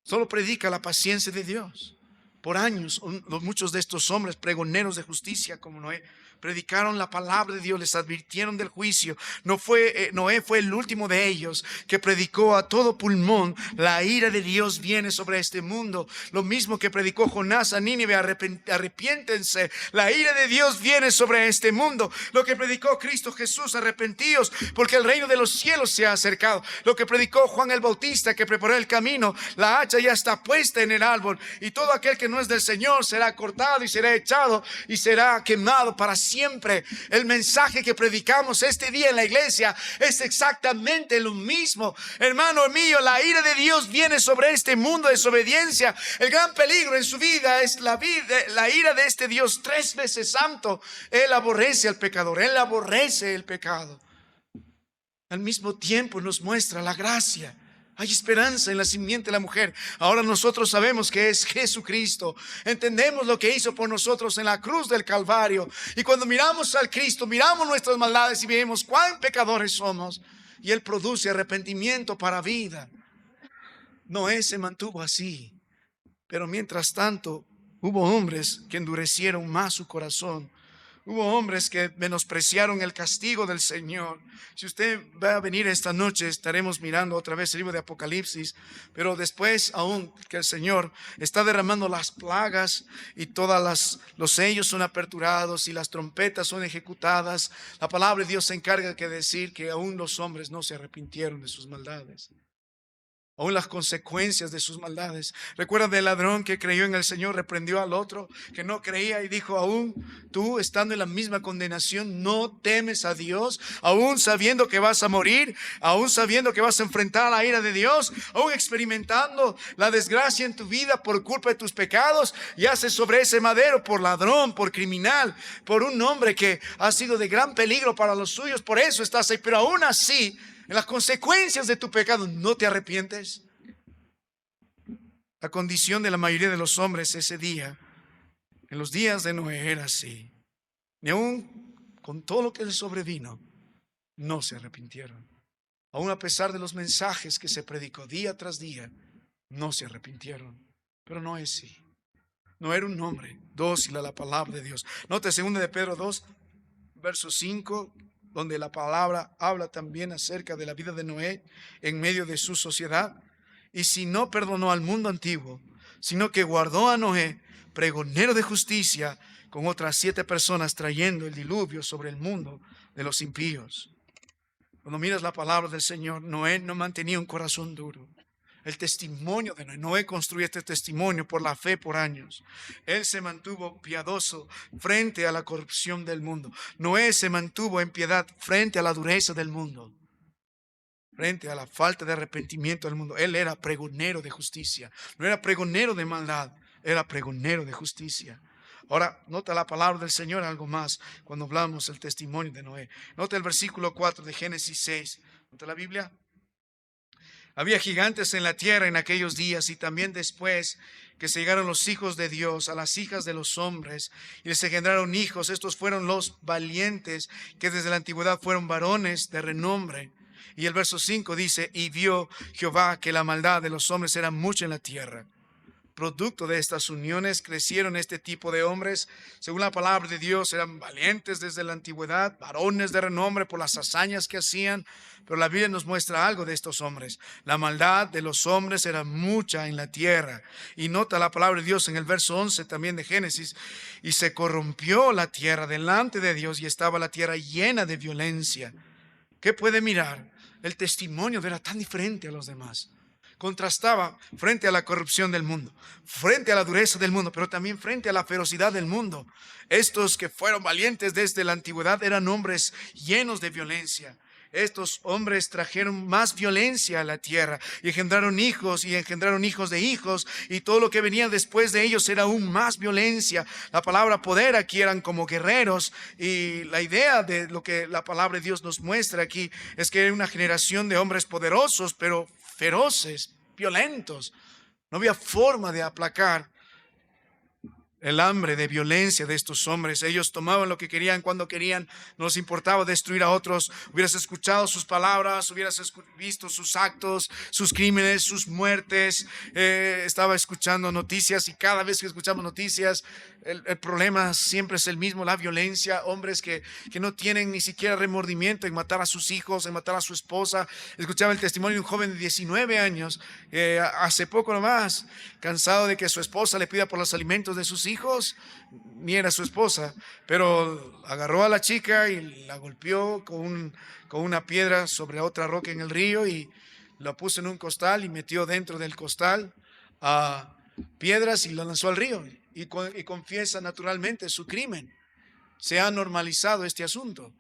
Solo predica la paciencia de Dios. Por años, muchos de estos hombres pregoneros de justicia como Noé predicaron la palabra de Dios, les advirtieron del juicio. Noé fue el último de ellos que predicó a todo pulmón, la ira de Dios viene sobre este mundo. Lo mismo que predicó Jonás a Nínive, arrepiéntense, la ira de Dios viene sobre este mundo. Lo que predicó Cristo Jesús, arrepentíos, porque el reino de los cielos se ha acercado. Lo que predicó Juan el Bautista, que preparó el camino, la hacha ya está puesta en el árbol, y todo aquel que no es del Señor será cortado y será echado y será quemado para siempre siempre. El mensaje que predicamos este día en la iglesia es exactamente lo mismo. Hermano mío, la ira de Dios viene sobre este mundo de desobediencia. El gran peligro en su vida es la ira de este Dios 3 veces santo. Él aborrece al pecador, Él aborrece el pecado. Al mismo tiempo nos muestra la gracia. Hay esperanza en la simiente de la mujer. Ahora nosotros sabemos que es Jesucristo. Entendemos lo que hizo por nosotros en la cruz del Calvario. Y cuando miramos al Cristo, miramos nuestras maldades y vemos cuán pecadores somos. Y Él produce arrepentimiento para vida. Noé se mantuvo así. Pero mientras tanto, hubo hombres que endurecieron más su corazón. Hubo hombres que menospreciaron el castigo del Señor. Si usted va a venir esta noche, estaremos mirando otra vez el libro de Apocalipsis. Pero después aún que el Señor está derramando las plagas y todos los sellos son aperturados y las trompetas son ejecutadas, la palabra de Dios se encarga de decir que aún los hombres no se arrepintieron de sus maldades. Aún las consecuencias de sus maldades. Recuerda del ladrón que creyó en el Señor, reprendió al otro que no creía y dijo: aún tú, estando en la misma condenación, no temes a Dios, aún sabiendo que vas a morir, aún sabiendo que vas a enfrentar la ira de Dios, aún experimentando la desgracia en tu vida por culpa de tus pecados, y haces sobre ese madero por ladrón, por criminal, por un hombre que ha sido de gran peligro para los suyos. Por eso estás ahí, pero aún así, en las consecuencias de tu pecado, ¿no te arrepientes? La condición de la mayoría de los hombres ese día, en los días de Noé, era así. Ni aún con todo lo que les sobrevino, no se arrepintieron. Aún a pesar de los mensajes que se predicó día tras día, no se arrepintieron. Pero Noé sí. No era un hombre dócil a la palabra de Dios. Note 2 de Pedro 2, verso 5, donde la palabra habla también acerca de la vida de Noé en medio de su sociedad. Y si no perdonó al mundo antiguo, sino que guardó a Noé, pregonero de justicia, con otras 7 personas, trayendo el diluvio sobre el mundo de los impíos. Cuando miras la palabra del Señor, Noé no mantenía un corazón duro. El testimonio de Noé construye este testimonio por la fe por años. Él se mantuvo piadoso frente a la corrupción del mundo. Noé se mantuvo en piedad frente a la dureza del mundo, frente a la falta de arrepentimiento del mundo. Él era pregonero de justicia. No era pregonero de maldad, era pregonero de justicia. Ahora, nota la palabra del Señor algo más cuando hablamos del testimonio de Noé. Nota el versículo 4 de Génesis 6. Nota la Biblia. Había gigantes en la tierra en aquellos días, y también después que se llegaron los hijos de Dios a las hijas de los hombres y les engendraron hijos. Estos fueron los valientes, que desde la antigüedad fueron varones de renombre. Y el verso 5 dice: y vio Jehová que la maldad de los hombres era mucha en la tierra. Producto de estas uniones crecieron este tipo de hombres. Según la palabra de Dios, eran valientes desde la antigüedad, varones de renombre por las hazañas que hacían. Pero la Biblia nos muestra algo de estos hombres. La maldad de los hombres era mucha en la tierra. Y nota la palabra de Dios en el verso 11 también de Génesis: y se corrompió la tierra delante de Dios, y estaba la tierra llena de violencia. ¿Qué puede mirar? El testimonio era tan diferente a los demás. Contrastaba frente a la corrupción del mundo, frente a la dureza del mundo, pero también frente a la ferocidad del mundo. Estos que fueron valientes desde la antigüedad eran hombres llenos de violencia. Estos hombres trajeron más violencia a la tierra y engendraron hijos de hijos, y todo lo que venía después de ellos era aún más violencia. La palabra poder aquí eran como guerreros, y la idea de lo que la palabra de Dios nos muestra aquí es que era una generación de hombres poderosos, pero feroces, violentos. No había forma de aplacar el hambre de violencia de estos hombres. Ellos tomaban lo que querían cuando querían, no les importaba destruir a otros. Hubieras escuchado sus palabras, hubieras visto sus actos, sus crímenes, sus muertes. Estaba escuchando noticias, y cada vez que escuchamos noticias, el problema siempre es el mismo: la violencia. Hombres que no tienen ni siquiera remordimiento en matar a sus hijos, en matar a su esposa. Escuchaba el testimonio de un joven de 19 años, hace poco nomás, cansado de que su esposa le pida por los alimentos de sus hijos. Ni era su esposa, pero agarró a la chica y la golpeó con una piedra sobre otra roca en el río, y la puso en un costal y metió dentro del costal piedras y la lanzó al río, y confiesa naturalmente su crimen. Se ha normalizado este asunto.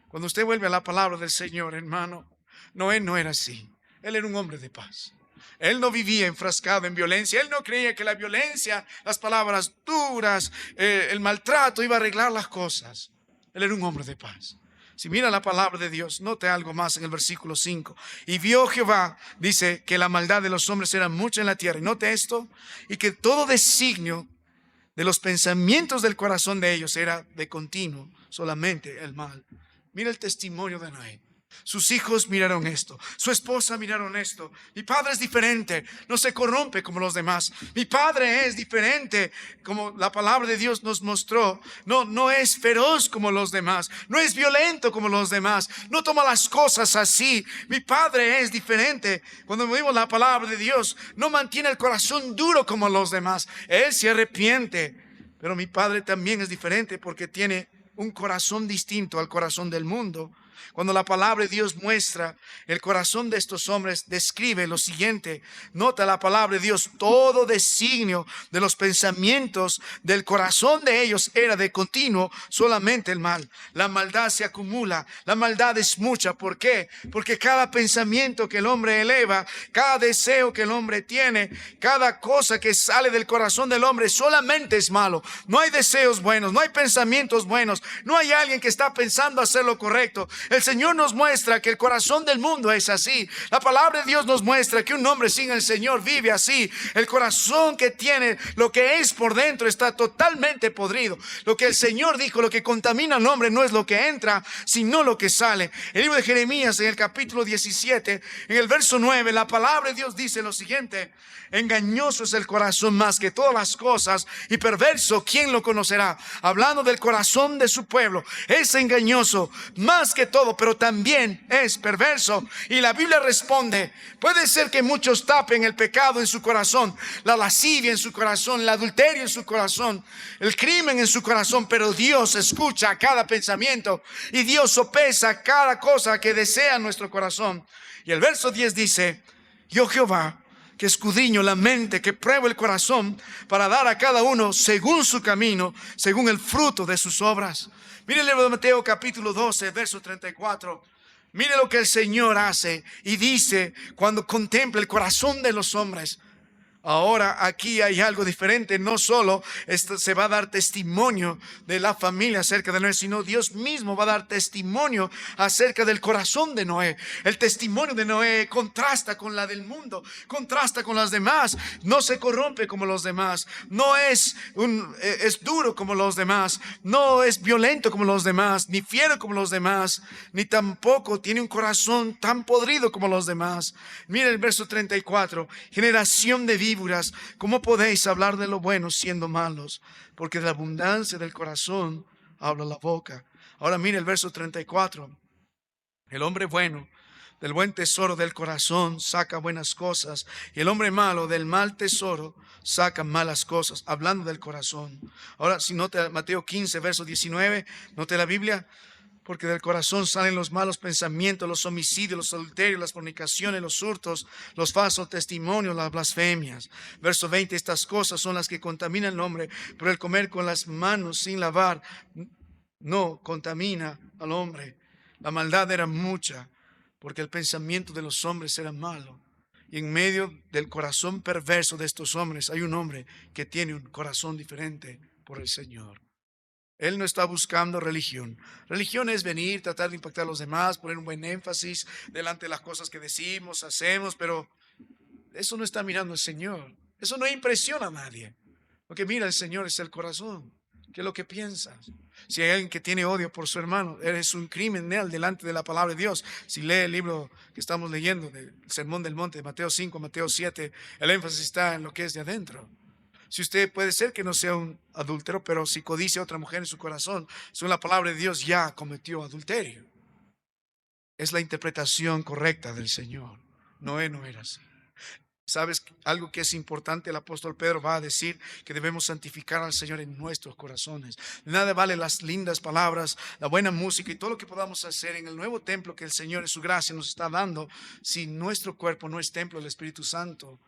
Cuando usted vuelve a la palabra del Señor, hermano, Noé no era así. Él era un hombre de paz. Él no vivía enfrascado en violencia. Él no creía que la violencia, las palabras duras, el maltrato iba a arreglar las cosas. Él era un hombre de paz. Si mira la palabra de Dios, note algo más en el versículo 5. Y vio Jehová, dice, que la maldad de los hombres era mucha en la tierra. Y note esto, y que todo designio de los pensamientos del corazón de ellos era de continuo solamente el mal. Mira el testimonio de Noé. Sus hijos miraron esto, su esposa miraron esto. Mi padre es diferente, no se corrompe como los demás. Mi padre es diferente, como la palabra de Dios nos mostró. No es feroz como los demás, no es violento como los demás, no toma las cosas así. Mi padre es diferente. Cuando vimos la palabra de Dios, no mantiene el corazón duro como los demás. Él se arrepiente. Pero mi padre también es diferente porque tiene un corazón distinto al corazón del mundo. Cuando la palabra de Dios muestra el corazón de estos hombres, describe lo siguiente. Nota la palabra de Dios, todo designio de los pensamientos del corazón de ellos era de continuo solamente el mal. La maldad se acumula, la maldad es mucha. ¿Por qué? Porque cada pensamiento que el hombre eleva, cada deseo que el hombre tiene, cada cosa que sale del corazón del hombre solamente es malo. No hay deseos buenos, no hay pensamientos buenos, no hay alguien que está pensando hacer lo correcto. El Señor nos muestra que el corazón del mundo es así. La palabra de Dios nos muestra que un hombre sin el Señor vive así. El corazón que tiene, lo que es por dentro, está totalmente podrido. Lo que el Señor dijo, lo que contamina al hombre no es lo que entra, sino lo que sale. El libro de Jeremías, en el capítulo 17, en el verso 9, la palabra de Dios dice lo siguiente: engañoso es el corazón más que todas las cosas, y perverso, ¿quién lo conocerá? Hablando del corazón de su pueblo, es engañoso más que todo, pero también es perverso. Y la Biblia responde: puede ser que muchos tapen el pecado en su corazón, la lascivia en su corazón, el adulterio en su corazón, el crimen en su corazón, pero Dios escucha cada pensamiento y Dios sopesa cada cosa que desea nuestro corazón. Y el verso 10 dice: yo Jehová, que escudriño la mente, que pruebo el corazón, para dar a cada uno según su camino, según el fruto de sus obras. Mire el libro de Mateo capítulo 12, verso 34. Mire lo que el Señor hace y dice cuando contempla el corazón de los hombres. Ahora aquí hay algo diferente. No solo esto se va a dar testimonio de la familia acerca de Noé, sino Dios mismo va a dar testimonio acerca del corazón de Noé. El testimonio de Noé contrasta con la del mundo, contrasta con las demás. No se corrompe como los demás, no es duro como los demás, no es violento como los demás, ni fiero como los demás, ni tampoco tiene un corazón tan podrido como los demás. Mira el verso 34. Generación de víboras, ¿cómo podéis hablar de lo bueno siendo malos? Porque de la abundancia del corazón habla la boca. Ahora mire el verso 34. El hombre bueno del buen tesoro del corazón saca buenas cosas, y el hombre malo del mal tesoro saca malas cosas. Hablando del corazón. Ahora si nota Mateo 15, verso 19, note la Biblia. Porque del corazón salen los malos pensamientos, los homicidios, los adulterios, las fornicaciones, los hurtos, los falsos testimonios, las blasfemias. Verso 20, estas cosas son las que contaminan al hombre, pero el comer con las manos sin lavar no contamina al hombre. La maldad era mucha, porque el pensamiento de los hombres era malo. Y en medio del corazón perverso de estos hombres hay un hombre que tiene un corazón diferente por el Señor. Él no está buscando religión. Religión es venir, tratar de impactar a los demás, poner un buen énfasis delante de las cosas que decimos, hacemos, pero eso no está mirando el Señor. Eso no impresiona a nadie. Lo que mira el Señor es el corazón. ¿Qué es lo que piensas? Si hay alguien que tiene odio por su hermano, eres un criminal delante de la palabra de Dios. Si lee el libro que estamos leyendo, del Sermón del Monte, de Mateo 5, Mateo 7, el énfasis está en lo que es de adentro. Si usted puede ser que no sea un adúltero, pero si codicia a otra mujer en su corazón, según la palabra de Dios, ya cometió adulterio. Es la interpretación correcta del Señor. Noé no era así. ¿Sabes algo que es importante? El apóstol Pedro va a decir que debemos santificar al Señor en nuestros corazones. Nada vale las lindas palabras, la buena música y todo lo que podamos hacer en el nuevo templo que el Señor en su gracia nos está dando, si nuestro cuerpo no es templo del Espíritu Santo.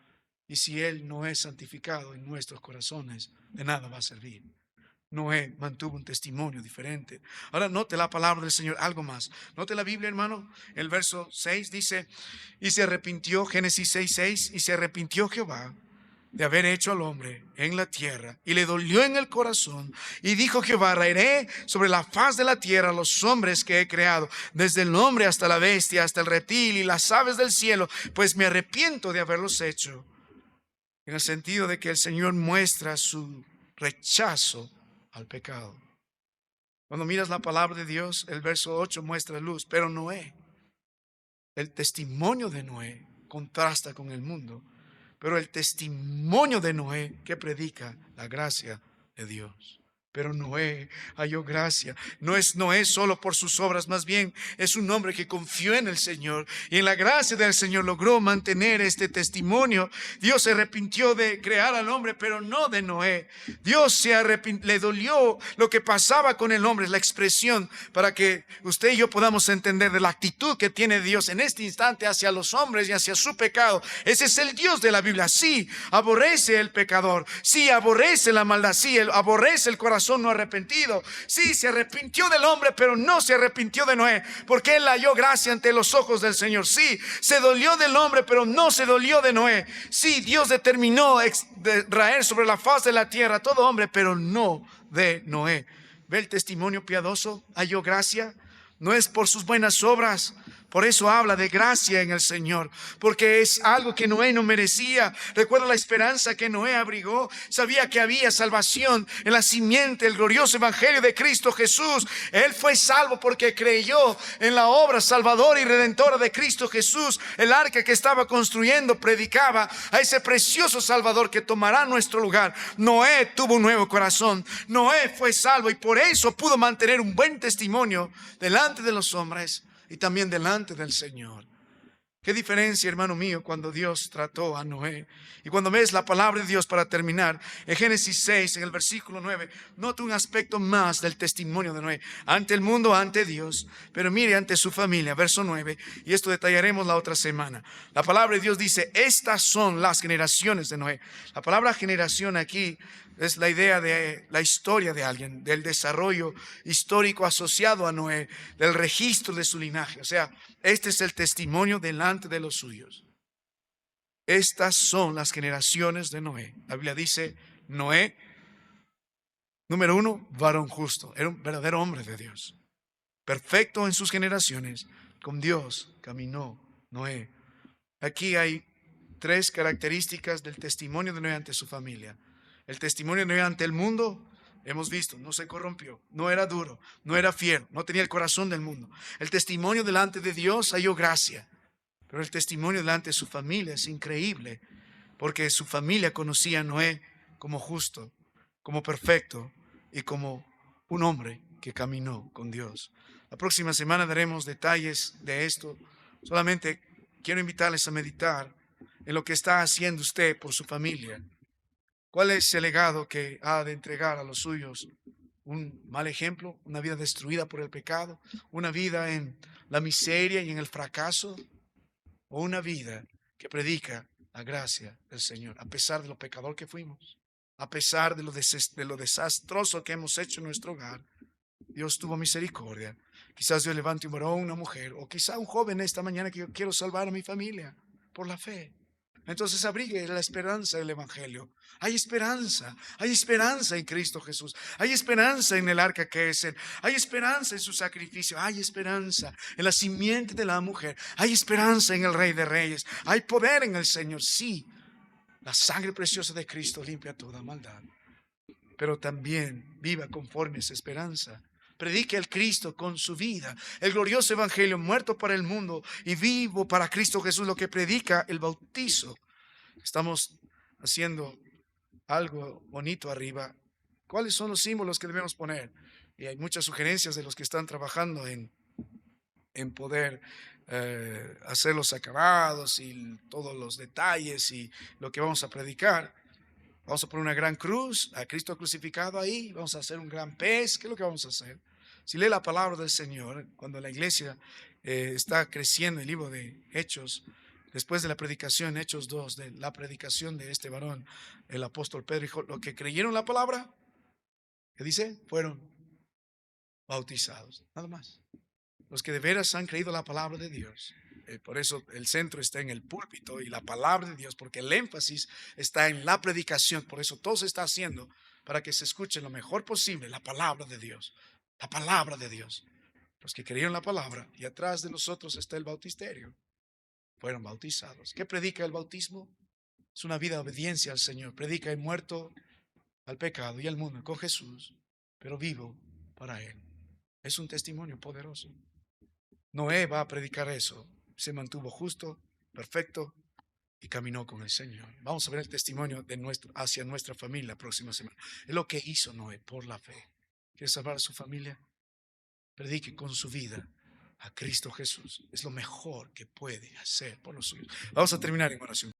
Y si Él no es santificado en nuestros corazones, de nada va a servir. Noé mantuvo un testimonio diferente. Ahora note la palabra del Señor, algo más. Note la Biblia, hermano. El verso 6 dice, y se arrepintió, Génesis 6:6, y se arrepintió Jehová de haber hecho al hombre en la tierra, y le dolió en el corazón, y dijo Jehová, raeré sobre la faz de la tierra los hombres que he creado, desde el hombre hasta la bestia, hasta el reptil y las aves del cielo, pues me arrepiento de haberlos hecho. En el sentido de que el Señor muestra su rechazo al pecado. Cuando miras la palabra de Dios, el verso 8 muestra luz, pero Noé, el testimonio de Noé contrasta con el mundo, pero el testimonio de Noé que predica la gracia de Dios. Pero Noé halló gracia. No es Noé solo por sus obras, más bien es un hombre que confió en el Señor y en la gracia del Señor logró mantener este testimonio. Dios se arrepintió de crear al hombre, pero no de Noé. Dios se arrepintió, le dolió lo que pasaba con el hombre, es la expresión para que usted y yo podamos entender de la actitud que tiene Dios en este instante hacia los hombres y hacia su pecado. Ese es el Dios de la Biblia. Sí, aborrece el pecador. Sí, aborrece la maldad. Sí, aborrece el corazón no arrepentido. Sí, se arrepintió del hombre, pero no se arrepintió de Noé, porque él halló gracia ante los ojos del Señor. Sí, se dolió del hombre, pero no se dolió de Noé. Sí, Dios determinó de raer sobre la faz de la tierra a todo hombre, pero no de Noé. ¿Ve el testimonio piadoso? Halló gracia. No es por sus buenas obras. Por eso habla de gracia en el Señor, porque es algo que Noé no merecía. Recuerda la esperanza que Noé abrigó. Sabía que había salvación en la simiente, el glorioso evangelio de Cristo Jesús. Él fue salvo porque creyó en la obra salvadora y redentora de Cristo Jesús. El arca que estaba construyendo predicaba a ese precioso Salvador que tomará nuestro lugar. Noé tuvo un nuevo corazón. Noé fue salvo y por eso pudo mantener un buen testimonio delante de los hombres y también delante del Señor. Qué diferencia, hermano mío, cuando Dios trató a Noé. Y cuando ves la palabra de Dios, para terminar, en Génesis 6, en el versículo 9, nota un aspecto más del testimonio de Noé. Ante el mundo, ante Dios, pero mire ante su familia, verso 9, y esto detallaremos la otra semana. La palabra de Dios dice, estas son las generaciones de Noé. La palabra generación aquí es la idea de la historia de alguien, del desarrollo histórico asociado a Noé, del registro de su linaje. O sea, este es el testimonio delante de los suyos. Estas son las generaciones de Noé. La Biblia dice, Noé, número 1, varón justo. Era un verdadero hombre de Dios. Perfecto en sus generaciones. Con Dios caminó Noé. Aquí hay 3 características del testimonio de Noé ante su familia. El testimonio de Noé ante el mundo, hemos visto, no se corrompió, no era duro, no era fiero, no tenía el corazón del mundo. El testimonio delante de Dios halló gracia, pero el testimonio delante de su familia es increíble, porque su familia conocía a Noé como justo, como perfecto y como un hombre que caminó con Dios. La próxima semana daremos detalles de esto. Solamente quiero invitarles a meditar en lo que está haciendo usted por su familia. ¿Cuál es el legado que ha de entregar a los suyos? ¿Un mal ejemplo? ¿Una vida destruida por el pecado? ¿Una vida en la miseria y en el fracaso? ¿O una vida que predica la gracia del Señor, a pesar de lo pecador que fuimos? A pesar de lo desastroso que hemos hecho en nuestro hogar, Dios tuvo misericordia. Quizás Dios levante un varón, una mujer, o quizá un joven esta mañana que yo quiero salvar a mi familia por la fe. Entonces abrigue la esperanza del Evangelio. Hay esperanza en Cristo Jesús. Hay esperanza en el arca que es Él. Hay esperanza en su sacrificio. Hay esperanza en la simiente de la mujer. Hay esperanza en el Rey de Reyes. Hay poder en el Señor. Sí, la sangre preciosa de Cristo limpia toda maldad. Pero también viva conforme a esa esperanza. Predique al Cristo con su vida, el glorioso evangelio, muerto para el mundo y vivo para Cristo Jesús, lo que predica el bautizo. Estamos haciendo algo bonito arriba. ¿Cuáles son los símbolos que debemos poner? Y hay muchas sugerencias de los que están trabajando en poder hacer los acabados y todos los detalles y lo que vamos a predicar. Vamos a poner una gran cruz, a Cristo crucificado ahí. Vamos a hacer un gran pez. ¿Qué es lo que vamos a hacer? Si lee la palabra del Señor, cuando la iglesia está creciendo, el libro de Hechos, después de la predicación, Hechos 2, de la predicación de este varón, el apóstol Pedro dijo, los que creyeron la palabra, ¿Qué dice? Fueron bautizados, nada más. Los que de veras han creído la palabra de Dios. Por eso el centro está en el púlpito y la palabra de Dios, porque el énfasis está en la predicación. Por eso todo se está haciendo para que se escuche lo mejor posible la palabra de Dios. La palabra de Dios. Los que creyeron la palabra y atrás de nosotros está el bautisterio. Fueron bautizados. ¿Qué predica el bautismo? Es una vida de obediencia al Señor. Predica el muerto al pecado y al mundo con Jesús, pero vivo para Él. Es un testimonio poderoso. Noé va a predicar eso. Se mantuvo justo, perfecto y caminó con el Señor. Vamos a ver el testimonio de hacia nuestra familia la próxima semana. Es lo que hizo Noé por la fe. ¿Quiere salvar a su familia? Predique con su vida a Cristo Jesús. Es lo mejor que puede hacer por los suyos. Vamos a terminar en oración.